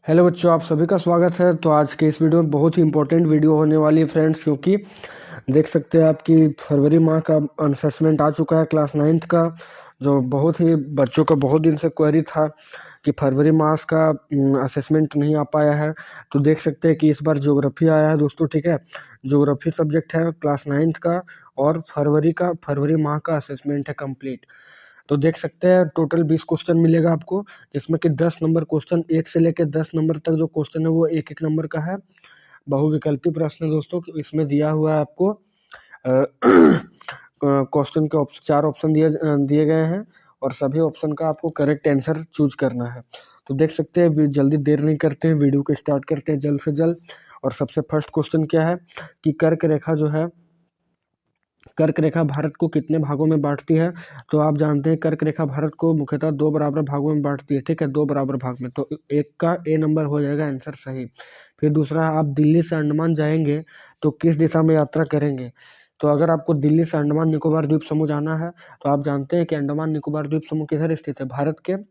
Hello बच्चों, आप सभी का स्वागत है। तो आज के इस वीडियो में बहुत ही इंपॉर्टेंट वीडियो होने वाली है फ्रेंड्स, क्योंकि देख सकते हैं आपकी फरवरी माह का असेसमेंट आ चुका है क्लास 9th का, जो बहुत ही बच्चों का बहुत दिन से क्वेरी था कि फरवरी माह का असेसमेंट नहीं आ पाया है। तो देख सकते हैं कि इस बार ज्योग्राफी आया है दोस्तों। ठीक है, ज्योग्राफी सब्जेक्ट है क्लास 9th का और फरवरी माह का असेसमेंट है कंप्लीट। तो देख सकते हैं टोटल 20 क्वेश्चन मिलेगा आपको, जिसमें कि 10 नंबर क्वेश्चन 1 से लेकर 10 नंबर तक जो क्वेश्चन है वो एक एक नंबर का है। बहुविकल्पी प्रश्न है दोस्तों, इसमें दिया हुआ है आपको क्वेश्चन के 4 ऑप्शन दिए गए हैं और सभी ऑप्शन का आपको करेक्ट आंसर चूज करना है। तो देख सकते हैं, जल्दी देर नहीं करते हैं, वीडियो को स्टार्ट करते हैं जल्द से जल्द। और सबसे फर्स्ट क्वेश्चन क्या है कि कर्क रेखा जो है, कर्क रेखा भारत को कितने भागों में बांटती है। तो आप जानते हैं कर्क रेखा भारत को मुख्यतः 2 बराबर भागों में बांटती है। ठीक है, 2 बराबर भाग में, तो एक का ए नंबर हो जाएगा आंसर सही। फिर दूसरा, आप दिल्ली से अंडमान जाएंगे तो किस दिशा में यात्रा करेंगे। तो अगर आपको दिल्ली से अंडमान निकोबार द्वीप समूह जाना है तो आप जानते हैं कि अंडमान निकोबार द्वीप समूह किधर स्थित है, भारत के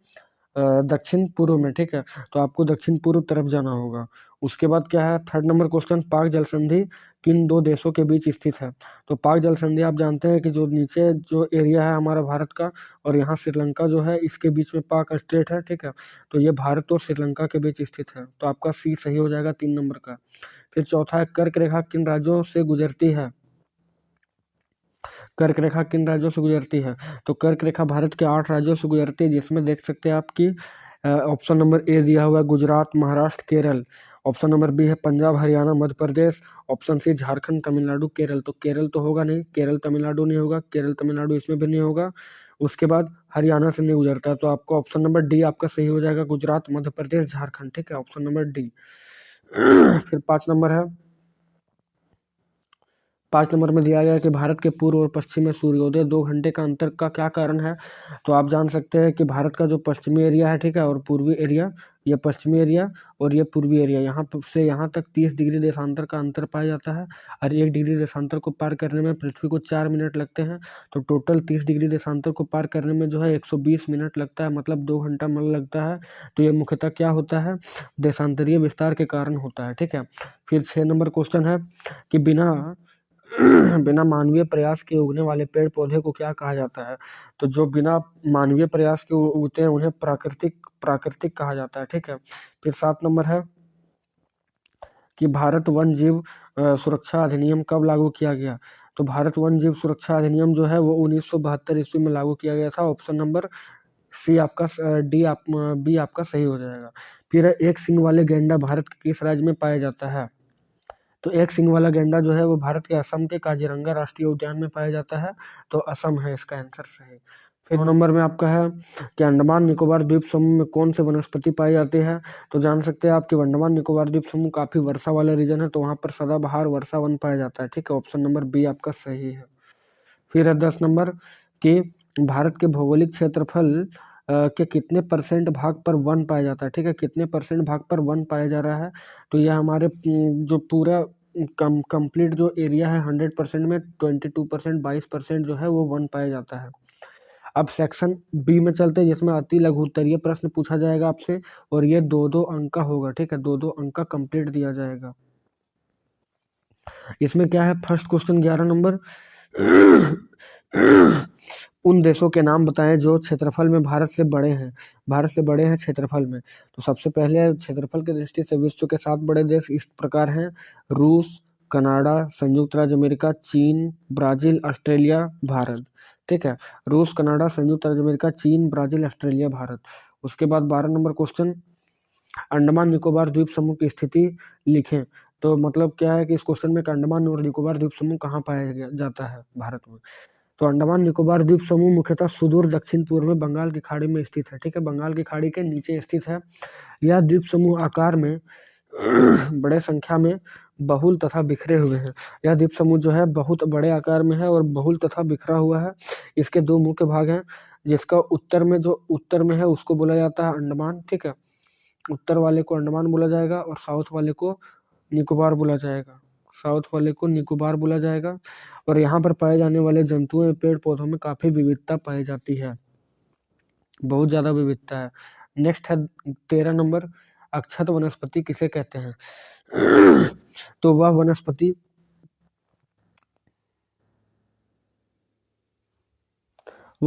दक्षिण पूर्व में। ठीक है, तो आपको दक्षिण पूर्व तरफ जाना होगा। उसके बाद क्या है, थर्ड नंबर क्वेश्चन, पाक जल संधि किन 2 देशों के बीच स्थित है। तो पाक जल संधि आप जानते हैं कि जो नीचे जो एरिया है हमारा भारत का, और यहाँ श्रीलंका जो है, इसके बीच में पाक स्टेट है। ठीक है, तो ये भारत और श्रीलंका के बीच स्थित है। तो आपका सी सही हो जाएगा 3 नंबर का। फिर चौथा है, कर्क रेखा किन राज्यों से गुजरती है। कर्क रेखा किन राज्यों से गुजरती है। तो कर्क रेखा भारत के 8 राज्यों से गुजरती है, जिसमें देख सकते हैं आपकी ऑप्शन नंबर ए दिया हुआ है Gujarat, Maharashtra, Kerala. Option number B है पंजाब, हरियाणा, मध्य प्रदेश। Option C Jharkhand, Tamil Nadu, Kerala. तो केरल तो होगा नहीं, केरल तमिलनाडु नहीं होगा, केरल तमिलनाडु इसमें भी नहीं होगा। उसके बाद हरियाणा से नहीं गुजरता, तो आपको ऑप्शन नंबर डी आपका सही हो जाएगा, गुजरात, मध्य प्रदेश, झारखंड। ठीक है, ऑप्शन नंबर डी। फिर 5 नंबर है, 5 नंबर में दिया गया है कि भारत के पूर्व और पश्चिम में सूर्योदय 2 घंटे का अंतर का क्या कारण है। तो आप जान सकते हैं कि भारत का जो पश्चिमी एरिया है, ठीक है, और पूर्वी एरिया, ये पश्चिमी एरिया और ये पूर्वी एरिया, यहाँ से यहाँ तक 30 डिग्री देशांतर का अंतर पाया जाता है। और 1 डिग्री देशांतर को पार करने में पृथ्वी को 4 मिनट लगते हैं। तो टोटल 30 डिग्री देशांतर को पार करने में जो है 120 मिनट लगता है, मतलब 2 घंटा मन लगता है। तो ये मुख्यतः क्या होता है, देशांतरीय विस्तार के कारण होता है। ठीक है, फिर 6 नंबर क्वेश्चन है कि बिना बिना मानवीय प्रयास के उगने वाले पेड़ पौधे को क्या कहा जाता है। तो जो बिना मानवीय प्रयास के उगते हैं उन्हें प्राकृतिक प्राकृतिक कहा जाता है। ठीक है, फिर 7 नंबर है कि भारत वन जीव सुरक्षा अधिनियम कब लागू किया गया। तो भारत वन जीव सुरक्षा अधिनियम जो है वो 1972 ईस्वी में लागू किया गया था। ऑप्शन नंबर सी आपका बी आपका सही हो जाएगा। फिर एक सींग वाले गैंडा भारत के किस राज्य में पाया जाता है। तो एक सींग वाला गैंडा जो है वो भारत के असम के काजीरंगा राष्ट्रीय उद्यान में पाया जाता है। तो असम है इसका आंसर सही। फिर 2 नंबर में आपका है कि अंडमान निकोबार द्वीप समूह में कौन से वनस्पति पाई जाती है। तो जान सकते हैं आपके अंडमान निकोबार द्वीप समूह काफी वर्षा वाला रीजन है, तो वहाँ पर सदाबहार वर्षा वन पाया जाता है। ठीक है, ऑप्शन नंबर बी आपका सही है। फिर है 10 नंबर कि भारत के भौगोलिक क्षेत्रफल के कितने परसेंट भाग पर वन पाया जाता है। ठीक है, कितने परसेंट भाग पर वन पाया जा रहा है। तो यह हमारे जो पूरा कंप्लीट जो एरिया है 100% में 22%, 22% जो है वो वन पाया जाता है। अब सेक्शन बी में चलते हैं, जिसमें अति लघु उत्तरीय प्रश्न पूछा जाएगा आपसे, और ये 2-2 अंक का होगा। ठीक है, 2-2 अंक का कंप्लीट दिया जाएगा। इसमें क्या है, फर्स्ट क्वेश्चन 11 नंबर, उन देशों के नाम बताएं जो क्षेत्रफल में भारत से बड़े हैं। भारत से बड़े हैं क्षेत्रफल में। तो सबसे पहले क्षेत्रफल की दृष्टि से विश्व के 7 बड़े देश इस प्रकार हैं: रूस, कनाडा, संयुक्त राज्य अमेरिका, चीन, ब्राजील, ऑस्ट्रेलिया, भारत। ठीक है, रूस, कनाडा, संयुक्त राज्य अमेरिका, चीन, ब्राजील, ऑस्ट्रेलिया, भारत। उसके बाद 12 नंबर क्वेश्चन, अंडमान निकोबार द्वीप समूह की स्थिति लिखें। तो मतलब क्या है कि इस क्वेश्चन में अंडमान और निकोबार द्वीप समूह कहाँ पाया जाता है भारत में। तो अंडमान निकोबार द्वीप समूह मुख्यतः सुदूर दक्षिण पूर्व में बंगाल की खाड़ी में स्थित है। ठीक है, बंगाल की खाड़ी के नीचे स्थित है। यह द्वीप समूह आकार में बड़े संख्या में बहुल तथा बिखरे हुए हैं। यह द्वीप समूह जो है बहुत बड़े आकार में है और बहुल तथा बिखरा हुआ है। इसके 2 मुख्य भाग हैं, जिसका उत्तर में है उसको बोला जाता है अंडमान। ठीक है, उत्तर वाले को अंडमान बोला जाएगा और साउथ वाले को निकोबार बोला जाएगा। साउथ वाले को निकोबार बोला जाएगा। और यहाँ पर पाए जाने वाले जंतुओं और पेड़ पौधों में काफी विविधता पाई जाती है, बहुत ज्यादा विविधता है। नेक्स्ट है 13 नंबर, अक्षत वनस्पति किसे कहते हैं? तो वह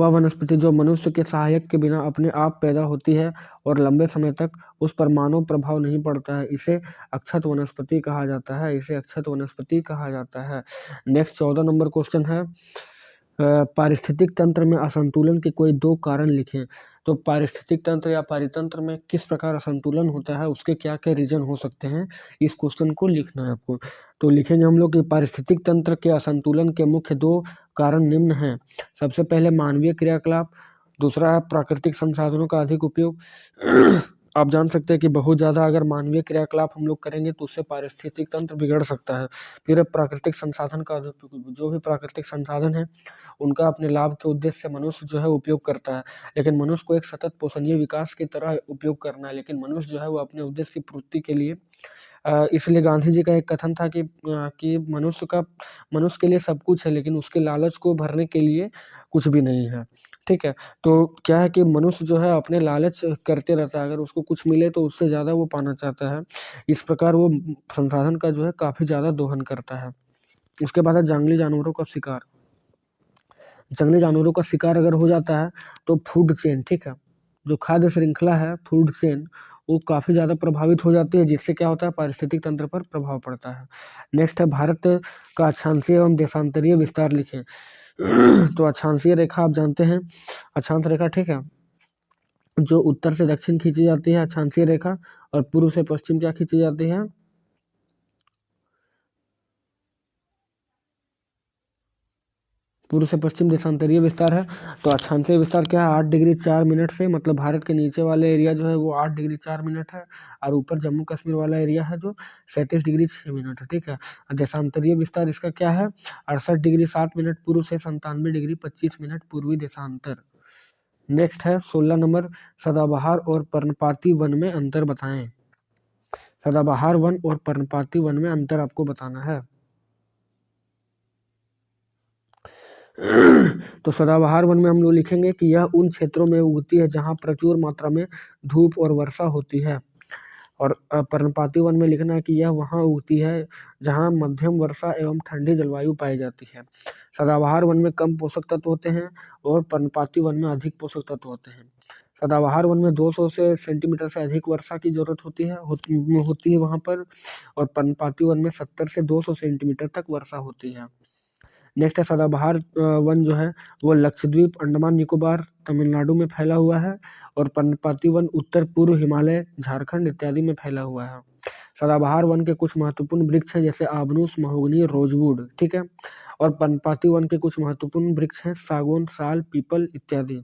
वनस्पति जो मनुष्य के सहायक के बिना अपने आप पैदा होती है और लंबे समय तक उस पर मानव प्रभाव नहीं पड़ता है, इसे अक्षत वनस्पति कहा जाता है। इसे अक्षत वनस्पति कहा जाता है। नेक्स्ट 14 नंबर क्वेश्चन है, पारिस्थितिक तंत्र में असंतुलन के कोई 2 कारण लिखें। तो पारिस्थितिक तंत्र या पारितंत्र में किस प्रकार असंतुलन होता है, उसके क्या क्या रीजन हो सकते हैं, इस क्वेश्चन को लिखना है आपको। तो लिखेंगे हम लोग कि पारिस्थितिक तंत्र के असंतुलन के मुख्य 2 कारण निम्न हैं। सबसे पहले मानवीय क्रियाकलाप, दूसरा है प्राकृतिक संसाधनों का अधिक उपयोग। आप जान सकते हैं कि बहुत ज़्यादा अगर मानवीय क्रियाकलाप हम लोग करेंगे तो उससे पारिस्थितिक तंत्र बिगड़ सकता है। फिर प्राकृतिक संसाधन का अधिक उपयोग, जो भी प्राकृतिक संसाधन है उनका अपने लाभ के उद्देश्य से मनुष्य जो है उपयोग करता है, लेकिन मनुष्य को एक सतत पोषणीय विकास की तरह उपयोग करना है, लेकिन मनुष्य जो है वो अपने उद्देश्य की पूर्ति के लिए इसलिए गांधी जी का एक कथन था कि मनुष्य के लिए सब कुछ है, लेकिन उसके लालच को भरने के लिए कुछ भी नहीं है। ठीक है, तो क्या है कि मनुष्य जो है अपने लालच करते रहता है, अगर उसको कुछ मिले तो उससे ज़्यादा वो पाना चाहता है। इस प्रकार वो संसाधन का जो है काफ़ी ज़्यादा दोहन करता है। उसके बाद है जंगली जानवरों का शिकार। जंगली जानवरों का शिकार अगर हो जाता है तो फूड चेन, ठीक है, जो खाद्य श्रृंखला है फूड चेन, वो काफ़ी ज़्यादा प्रभावित हो जाती है, जिससे क्या होता है पारिस्थितिक तंत्र पर प्रभाव पड़ता है। नेक्स्ट है भारत का अक्षांशीय एवं देशांतरीय विस्तार लिखें। तो अक्षांशीय रेखा आप जानते हैं, अक्षांश रेखा, ठीक है, जो उत्तर से दक्षिण खींची जाती है अक्षांशीय रेखा, और पूर्व से पश्चिम क्या खींची जाती है, पूर्व से पश्चिम देशांतरीय विस्तार है। तो अक्षांशीय विस्तार क्या है, 8 डिग्री 4 मिनट से, मतलब भारत के नीचे वाले एरिया जो है वो 8 डिग्री 4 मिनट है, और ऊपर जम्मू कश्मीर वाला एरिया है जो 37 डिग्री 6 मिनट है। ठीक है, देशांतरीय विस्तार इसका क्या है, 68 डिग्री 7 मिनट पूर्व से 97 डिग्री 25 मिनट पूर्वी देशांतर। नेक्स्ट है 16 नंबर, सदाबहार और पर्णपाती वन में अंतर बताएं। सदाबहार वन और पर्णपाती वन में अंतर आपको बताना है। तो सदाबहार वन में हम लोग लिखेंगे कि यह उन क्षेत्रों में उगती है जहाँ प्रचुर मात्रा में धूप और वर्षा होती है, और पर्णपाती वन में लिखना है कि यह वहाँ उगती है जहाँ मध्यम वर्षा एवं ठंडी जलवायु पाई जाती है। सदाबहार वन में कम पोषक तत्व होते हैं और पर्णपाती वन में अधिक पोषक तत्व होते हैं। सदाबहार वन में 200 से सेंटीमीटर से अधिक वर्षा की जरूरत होती है वहाँ पर, और पर्णपाती वन में 70 से 200 सेंटीमीटर तक वर्षा होती है। नेक्स्ट है सदाबहार वन जो है वो लक्षद्वीप, अंडमान निकोबार, तमिलनाडु में फैला हुआ है, और पर्णपाती वन उत्तर पूर्व हिमालय, झारखंड इत्यादि में फैला हुआ है। सदाबहार वन के कुछ महत्वपूर्ण वृक्ष हैं जैसे आबनूस, महोगनी, रोजवुड, ठीक है, और पर्णपाती वन के कुछ महत्वपूर्ण वृक्ष हैं सागौन, साल, पीपल इत्यादि।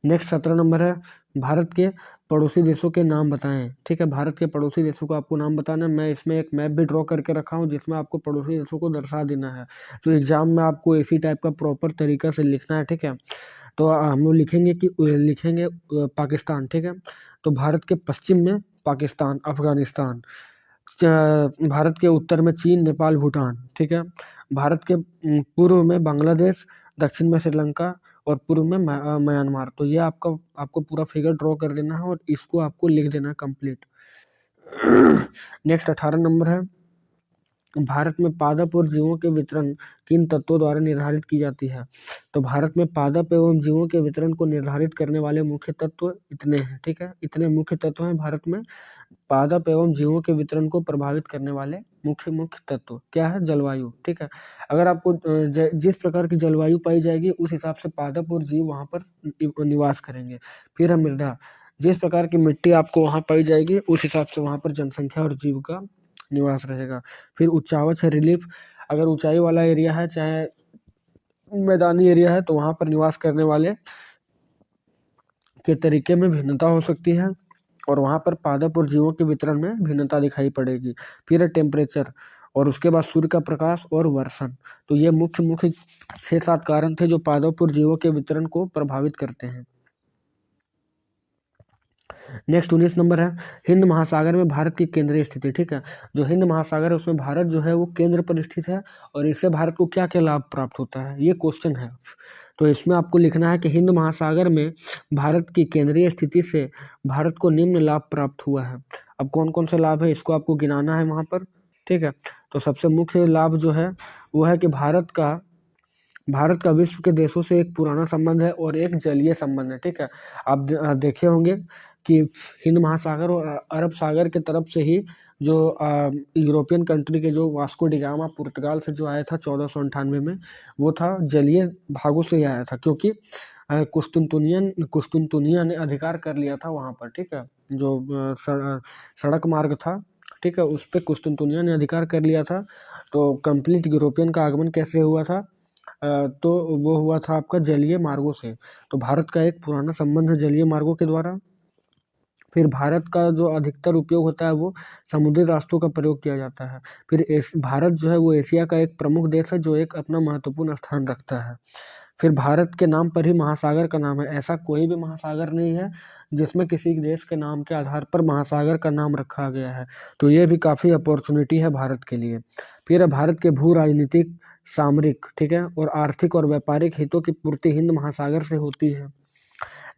नेक्स्ट 17 नंबर है, भारत के पड़ोसी देशों के नाम बताएं। ठीक है, भारत के पड़ोसी देशों को आपको नाम बताना है। मैं इसमें एक मैप भी ड्रॉ करके रखा हूँ जिसमें आपको पड़ोसी देशों को दर्शा देना है, तो एग्जाम में आपको इसी टाइप का प्रॉपर तरीका से लिखना है। ठीक है, तो हम लोग लिखेंगे पाकिस्तान। ठीक है, तो भारत के पश्चिम में पाकिस्तान, अफगानिस्तान, भारत के उत्तर में चीन, नेपाल, भूटान। ठीक है, भारत के पूर्व में बांग्लादेश, दक्षिण में श्रीलंका, और पूर्व में म्यांमार। तो ये आपको पूरा फिगर ड्रॉ कर देना है और इसको आपको लिख देना है कंप्लीट। नेक्स्ट 18 नंबर है, भारत में पादप और जीवों के वितरण किन तत्वों द्वारा निर्धारित की जाती है। तो भारत में पादप एवं जीवों के वितरण को निर्धारित करने वाले मुख्य तत्व इतने हैं। ठीक है, इतने मुख्य तत्व हैं भारत में। पादप एवं जीवों के वितरण को प्रभावित करने वाले मुख्य तत्व क्या है, जलवायु। ठीक है, अगर आपको जिस प्रकार की जलवायु पाई जाएगी उस हिसाब से पादप और जीव वहाँ पर निवास करेंगे। फिर है मृदा, जिस प्रकार की मिट्टी आपको वहाँ पाई जाएगी उस हिसाब से वहाँ पर जनसंख्या और जीव का निवास रहेगा। फिर उच्चावच है, रिलीफ, अगर ऊंचाई वाला एरिया है चाहे मैदानी एरिया है तो वहाँ पर निवास करने वाले के तरीके में भिन्नता हो सकती है, और वहाँ पर पादप और जीवों के वितरण में भिन्नता दिखाई पड़ेगी। फिर है टेम्परेचर, और उसके बाद सूर्य का प्रकाश और वर्षण। तो ये मुख्य 6-7 कारण थे जो पादप और जीवों के वितरण को प्रभावित करते हैं। नेक्स्ट 19 नंबर है हिंद महासागर में भारत की केंद्रीय स्थिति। ठीक है, जो हिंद महासागर है उसमें भारत जो है वो केंद्र पर स्थित है, और इससे भारत को क्या क्या लाभ प्राप्त होता है, ये क्वेश्चन है। तो इसमें आपको लिखना है कि हिंद महासागर में भारत की केंद्रीय स्थिति से भारत को निम्न लाभ प्राप्त हुआ है। अब कौन कौन से लाभ है इसको आपको गिनाना है वहाँ पर। ठीक है, तो सबसे मुख्य लाभ जो है वो है कि भारत का विश्व के देशों से एक पुराना संबंध है और एक जलीय संबंध है। ठीक है, आप देखे होंगे कि हिंद महासागर और अरब सागर के तरफ से ही जो यूरोपियन कंट्री के जो वास्को डी गामा पुर्तगाल से जो आया था 1498 में, वो था जलीय भागों से ही आया था, क्योंकि कुस्तुनतुनिया ने अधिकार कर लिया था वहाँ पर। ठीक है, जो सड़क मार्ग था, ठीक है, उस पर कुस्तुनतुनिया ने अधिकार कर लिया था। तो कंप्लीट यूरोपियन का आगमन कैसे हुआ था, तो वो हुआ था आपका जलीय मार्गों से। तो भारत का एक पुराना संबंध है जलीय मार्गों के द्वारा। फिर भारत का जो अधिकतर उपयोग होता है वो समुद्री रास्तों का प्रयोग किया जाता है। फिर भारत जो है वो एशिया का एक प्रमुख देश है जो एक अपना महत्वपूर्ण स्थान रखता है। फिर भारत के नाम पर ही महासागर का नाम है, ऐसा कोई भी महासागर नहीं है जिसमें किसी देश के नाम के आधार पर महासागर का नाम रखा गया है। तो ये भी काफ़ी अपॉर्चुनिटी है भारत के लिए। फिर भारत के भू राजनीतिक, सामरिक, ठीक है, और आर्थिक और व्यापारिक हितों की पूर्ति हिंद महासागर से होती है।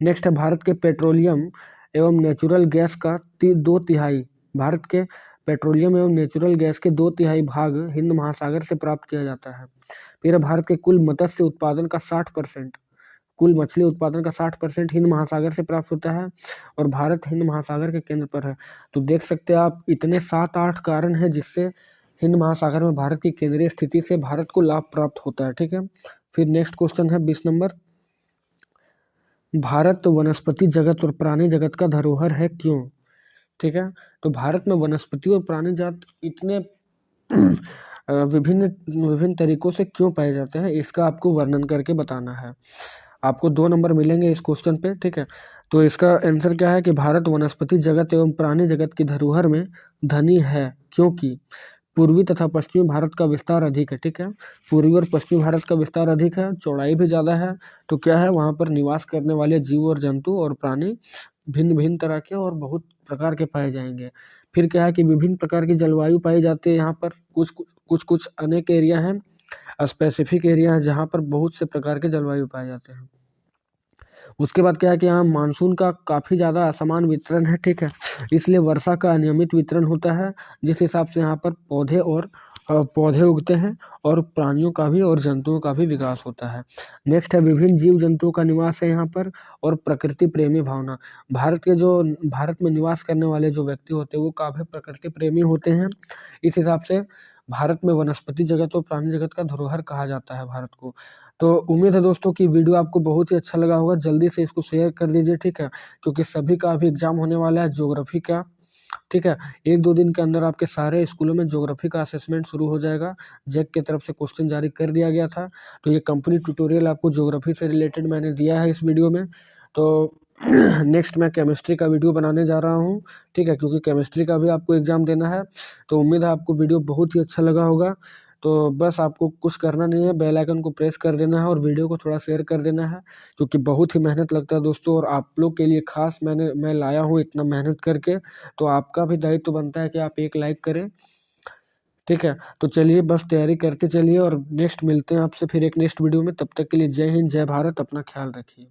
नेक्स्ट है भारत के पेट्रोलियम एवं नेचुरल गैस का 2/3 भारत के पेट्रोलियम एवं नेचुरल गैस के 2/3 भाग हिंद महासागर से प्राप्त किया जाता है। फिर भारत के कुल मत्स्य उत्पादन का 60%, कुल मछली उत्पादन का 60% हिंद महासागर से प्राप्त होता है, और भारत हिंद महासागर के केंद्र पर है। तो देख सकते हैं आप, इतने 7-8 कारण हैं जिससे हिंद महासागर में भारत की केंद्रीय स्थिति से भारत को लाभ प्राप्त होता है। ठीक है, फिर नेक्स्ट क्वेश्चन है 20 नंबर, भारत वनस्पति जगत और प्राणी जगत का धरोहर है क्यों। ठीक है, तो भारत में वनस्पति और प्राणी जात इतने विभिन्न विभिन्न तरीकों से क्यों पाए जाते हैं, इसका आपको वर्णन करके बताना है। आपको 2 नंबर मिलेंगे इस क्वेश्चन पे। ठीक है, तो इसका आंसर क्या है कि भारत वनस्पति जगत एवं प्राणी जगत की धरोहर में धनी है, क्योंकि पूर्वी तथा पश्चिमी भारत का विस्तार अधिक है। ठीक है, पूर्वी और पश्चिमी भारत का विस्तार अधिक है, चौड़ाई भी ज़्यादा है, तो क्या है वहाँ पर निवास करने वाले जीव और जंतु और प्राणी भिन्न भिन्न तरह के और बहुत प्रकार के पाए जाएंगे। फिर क्या है कि विभिन्न प्रकार की जलवायु पाई जाती है यहाँ पर, कुछ अनेक एरिया हैं, स्पेसिफिक एरिया है जहाँ पर बहुत से प्रकार के जलवायु पाए जाते हैं। उसके बाद क्या है कि यहाँ मानसून का काफ़ी ज़्यादा असमान वितरण है। ठीक है, इसलिए वर्षा का अनियमित वितरण होता है, जिस हिसाब से यहाँ पर पौधे उगते हैं और प्राणियों का भी और जंतुओं का भी विकास होता है। नेक्स्ट है विभिन्न जीव जंतुओं का निवास है यहाँ पर, और प्रकृति प्रेमी भावना। भारत में निवास करने वाले जो व्यक्ति होते हैं वो काफ़ी प्रकृति प्रेमी होते हैं, इस हिसाब से भारत में वनस्पति जगत और प्राणी जगत का धरोहर कहा जाता है भारत को। तो उम्मीद है दोस्तों कि वीडियो आपको बहुत ही अच्छा लगा होगा, जल्दी से इसको शेयर कर दीजिए। ठीक है, क्योंकि सभी का अभी एग्जाम होने वाला है ज्योग्राफी का। ठीक है, 1-2 दिन के अंदर आपके सारे स्कूलों में ज्योग्राफी का असेसमेंट शुरू हो जाएगा। जैक की तरफ से क्वेश्चन जारी कर दिया गया था, तो ये कंप्लीट ट्यूटोरियल आपको ज्योग्राफी से रिलेटेड मैंने दिया है इस वीडियो में। तो नेक्स्ट मैं केमिस्ट्री का वीडियो बनाने जा रहा हूँ। ठीक है, क्योंकि केमिस्ट्री का भी आपको एग्जाम देना है। तो उम्मीद है आपको वीडियो बहुत ही अच्छा लगा होगा। तो बस आपको कुछ करना नहीं है, बेल आइकन को प्रेस कर देना है और वीडियो को थोड़ा शेयर कर देना है, क्योंकि बहुत ही मेहनत लगता है दोस्तों, और आप लोग के लिए खास मैं लाया हूँ इतना मेहनत करके। तो आपका भी दायित्व बनता है कि आप एक लाइक करें। ठीक है, तो चलिए बस तैयारी करते चलिए, और नेक्स्ट मिलते हैं आपसे फिर एक नेक्स्ट वीडियो में। तब तक के लिए जय हिंद, जय भारत, अपना ख्याल रखिए।